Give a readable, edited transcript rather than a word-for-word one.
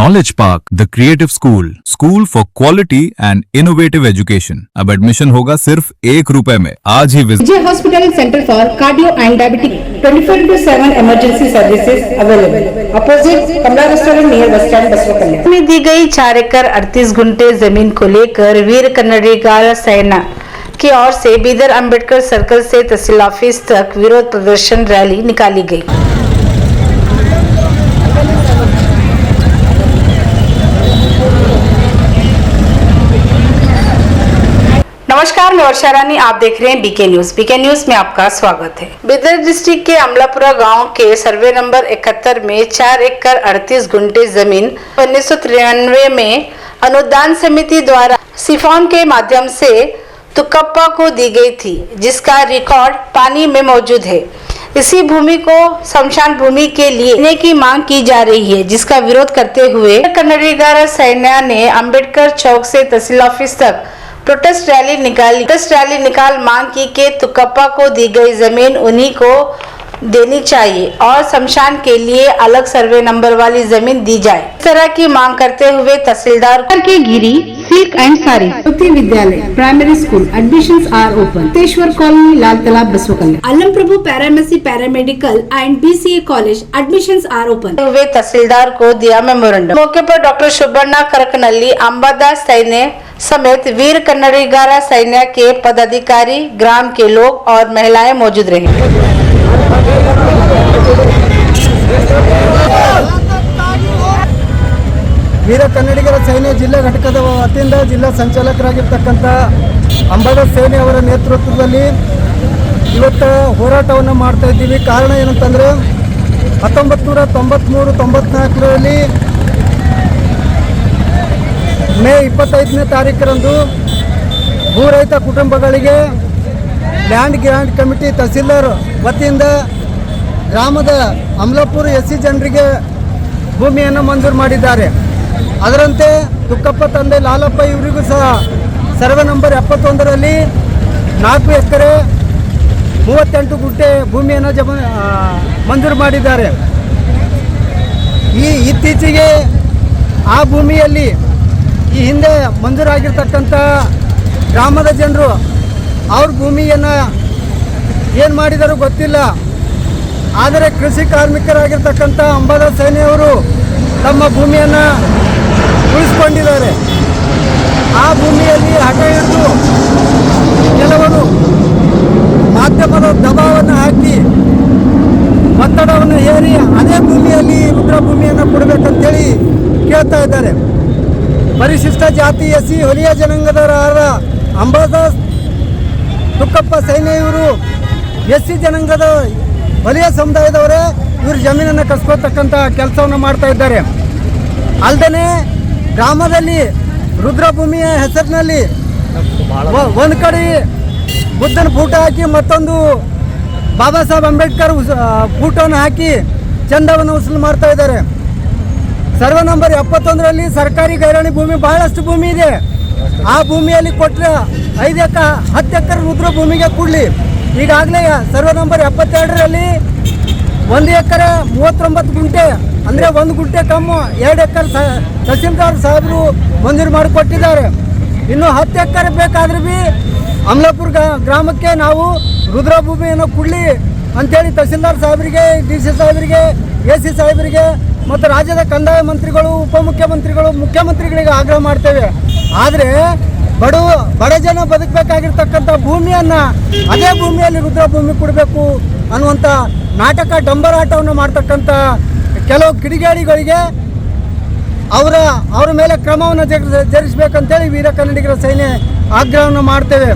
Knowledge Park, the creative school for quality and innovative education. अब admission होगा सिर्फ ₹1 में। आज ही visit. Vijay Hospital Center for Cardio and Diabetic 24/7 emergency services available. Opposite Kamla Restaurant near Bus Stand, बसवाकल्या। में दी गई 4 एकड़ 38 गुंठे जमीन को लेकर वीर कन्नड़ीगार सेना की ओर से बीदर अंबेडकर सर्कल से तहसील ऑफिस तक विरोध प्रदर्शन रैली निकाली गई। नमस्कार, मैं वर्षा रानी, आप देख रहे हैं बीके न्यूज। बीके न्यूज में आपका स्वागत है। बीदर डिस्ट्रिक्ट के अमलापुरा गांव के सर्वे नंबर 71 में 4 एकड़ 38 गुंठे जमीन 1993 में अनुदान समिति द्वारा सिफॉन के माध्यम से तुकप्पा को दी गई थी, जिसका रिकॉर्ड पानी में मौजूद है। इसी भूमि को शमशान भूमि के लिए देने की मांग की जा रही है, जिसका विरोध करते हुए कन्नड़ीगार सेना ने अंबेडकर चौक से तहसील ऑफिस तक प्रोटेस्ट रैली निकाल मांग की कि तुकप्पा को दी गई जमीन उन्हीं को देनी चाहिए और शमशान के लिए अलग सर्वे नंबर वाली जमीन दी जाए। इस तरह की मांग करते हुए तहसीलदार के Giri silk and sari Jyoti Vidyalaya primary school admissions are open. तेश्वर कॉलोनी, लाल तालाब, बसवाकल्या। आलम प्रभु पैरामेसी paramedical and BCA college admissions are open. हुए तहसीलदार को दिया मेमोरेंडम। मौके पर डॉक्टर सुब्बण्णा करकनल्ली, अंबादास सैन्य समेत वीर कन्नड़ीगार सैन्य के पदाधिकारी, ग्राम के लोग और महिलाएं मौजूद रहे। ವೀರ ಕನ್ನಡಿಗರ ಸೈನ್ಯ ಜಿಲ್ಲಾ ಘಟಕದ ವತಿಯಿಂದ ಜಿಲ್ಲಾ ಸಂಚಾಲಕರಾಗಿರ್ತಕ್ಕಂಥ ಅಂಬಾದಾಸ್ ಸೇನೆ ಅವರ ನೇತೃತ್ವದಲ್ಲಿ ಇವತ್ತು ಹೋರಾಟವನ್ನು ಮಾಡ್ತಾ ಇದ್ದೀವಿ. ಕಾರಣ ಏನಂತಂದರೆ 1993-94ರಲ್ಲಿ ಮೇ 25ನೇ ತಾರೀಕರಂದು ಭೂ ರಹಿತ ಕುಟುಂಬಗಳಿಗೆ ಲ್ಯಾಂಡ್ ಗ್ರ್ಯಾಂಟ್ ಕಮಿಟಿ ತಹಸೀಲ್ದಾರ್ ವತಿಯಿಂದ ಗ್ರಾಮದ ಅಮಲಾಪುರ SC ಜನರಿಗೆ ಭೂಮಿಯನ್ನು ಮಂಜೂರು ಮಾಡಿದ್ದಾರೆ. ಅದರಂತೆ ತುಕ್ಕಪ್ಪ ತಂದೆ ಲಾಲಪ್ಪ ಇವರಿಗೂ ಸಹ ಸರ್ವೆ ನಂಬರ್ 71ರಲ್ಲಿ 4 ಎಕರೆ 38 ಗುಂಟೆ ಭೂಮಿಯನ್ನು ಮಂಜೂರು ಮಾಡಿದ್ದಾರೆ. ಇತ್ತೀಚೆಗೆ ಆ ಭೂಮಿಯಲ್ಲಿ ಈ ಹಿಂದೆ ಮಂಜೂರಾಗಿರ್ತಕ್ಕಂಥ ಗ್ರಾಮದ ಜನರು ಅವ್ರ ಭೂಮಿಯನ್ನು ಏನು ಮಾಡಿದಾರೋ ಗೊತ್ತಿಲ್ಲ. ಆದರೆ ಕೃಷಿ ಕಾರ್ಮಿಕರಾಗಿರ್ತಕ್ಕಂಥ ಅಂಬಾದಾಸ್ ಸೇನೆಯವರು ತಮ್ಮ ಭೂಮಿಯನ್ನು ಉಳಿಸ್ಕೊಂಡಿದ್ದಾರೆ. ಆ ಭೂಮಿಯಲ್ಲಿ ಹಠ ಹಿಡಿದು ಕೆಲವರು ಮಾಧ್ಯಮದ ದಬಾವನ್ನು ಹಾಕಿ ಒತ್ತಡವನ್ನು ಹೇರಿ ಅದೇ ಭೂಮಿಯಲ್ಲಿ ರುದ್ರ ಭೂಮಿಯನ್ನು ಕೊಡಬೇಕಂತೇಳಿ ಕೇಳ್ತಾ ಇದ್ದಾರೆ. ಪರಿಶಿಷ್ಟ ಜಾತಿ SC ಹೊಲಿಯ ಜನಾಂಗದವರಾದ ಅಂಬಾದಾಸ್ ತುಕ್ಕಪ್ಪ ಸೈನ್ಯ ಇವರು SC ಜನಾಂಗದ ಹೊಲಿಯ ಸಮುದಾಯದವರೇ ಇವರು ಜಮೀನನ್ನು ಕಸ್ಕೊಳ್ತಕ್ಕಂಥ ಕೆಲಸವನ್ನು ಮಾಡ್ತಾ ಇದ್ದಾರೆ. ಅಲ್ಲದೆ ಗ್ರಾಮದಲ್ಲಿ ರುದ್ರಭೂಮಿಯ ಹೆಸರಿನಲ್ಲಿ ಒಂದು ಕಡೆ ಬುದ್ಧನ ಫೋಟೋ ಹಾಕಿ ಮತ್ತೊಂದು ಬಾಬಾ ಸಾಹೇಬ್ ಅಂಬೇಡ್ಕರ್ ಫೋಟೋವನ್ನು ಹಾಕಿ ಚಂದವನ್ನು ವಸೂಲು ಮಾಡ್ತಾ ಇದ್ದಾರೆ. ಸರ್ವೆ ನಂಬರ್ 71ರಲ್ಲಿ ಸರ್ಕಾರಿ ಗೈರಾಣಿ ಭೂಮಿ ಬಹಳಷ್ಟು ಭೂಮಿ ಇದೆ. ಆ ಭೂಮಿಯಲ್ಲಿ ಕೊಟ್ಟರೆ 10 ಎಕರೆ ರುದ್ರ ಭೂಮಿಗೆ ಕೊಡಲಿ. ಈಗಾಗಲೇ ಸರ್ವೆ ನಂಬರ್ 72ರಲ್ಲಿ 1 ಎಕರೆ 39 ಗುಂಟೆ ಅಂದರೆ 1 ಗುಂಟೆ ಕಮ್ಮು 2 ಎಕರೆ ತಹಸೀಲ್ದಾರ್ ಸಾಹೇಬರು ಮಂಜೂರು ಮಾಡಿಕೊಟ್ಟಿದ್ದಾರೆ. ಇನ್ನು 10 ಎಕರೆ ಬೇಕಾದ್ರೆ ಭೀ ಅಮಲಾಪುರ ಗ್ರಾಮಕ್ಕೆ ನಾವು ರುದ್ರ ಭೂಮಿಯನ್ನು ಕೊಡಲಿ ಅಂಥೇಳಿ ತಹಸೀಲ್ದಾರ್ ಸಾಹೇಬರಿಗೆ, DC ಸಾಹೇಬರಿಗೆ, AC ಸಾಹೇಬರಿಗೆ ಮತ್ತು ರಾಜ್ಯದ ಕಂದಾಯ ಮಂತ್ರಿಗಳು, ಉಪಮುಖ್ಯಮಂತ್ರಿಗಳು, ಮುಖ್ಯಮಂತ್ರಿಗಳಿಗೆ ಆಗ್ರಹ ಮಾಡ್ತೇವೆ. ಆದರೆ ಬಡ ಜನ ಬದುಕಬೇಕಾಗಿರ್ತಕ್ಕಂಥ ಭೂಮಿಯನ್ನು ಅದೇ ಭೂಮಿಯಲ್ಲಿ ರುದ್ರ ಭೂಮಿ ಕೊಡಬೇಕು ಅನ್ನುವಂಥ ನಾಟಕ ಡಂಬರಾಟವನ್ನು ಮಾಡ್ತಕ್ಕಂಥ ಕೆಲವು ಕಿಡಿಗೇಡಿಗಳಿಗೆ ಅವರ ಮೇಲೆ ಕ್ರಮವನ್ನು ಜರುಗಿಸಬೇಕಂತೇಳಿ ವೀರ ಕನ್ನಡಿಗರ ಸೇನೆ ಆಗ್ರಹವನ್ನು ಮಾಡ್ತೇವೆ.